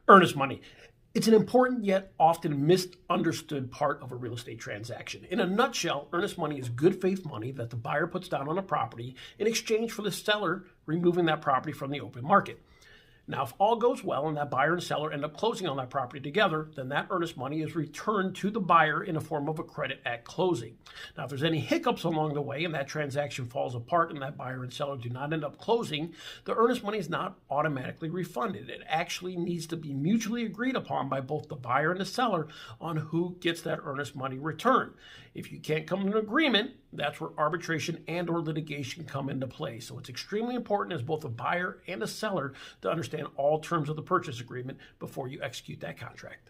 Earnest money. It's an important yet often misunderstood part of a real estate transaction. In a nutshell, earnest money is good faith money that the buyer puts down on a property in exchange for the seller removing that property from the open market. Now, if all goes well and that buyer and seller end up closing on that property together, then that earnest money is returned to the buyer in a form of a credit at closing. Now, if there's any hiccups along the way and that transaction falls apart and that buyer and seller do not end up closing, the earnest money is not automatically refunded. It actually needs to be mutually agreed upon by both the buyer and the seller on who gets that earnest money returned. If you can't come to an agreement, that's where arbitration and or litigation come into play. So it's extremely important as both a buyer and a seller to understand all terms of the purchase agreement before you execute that contract.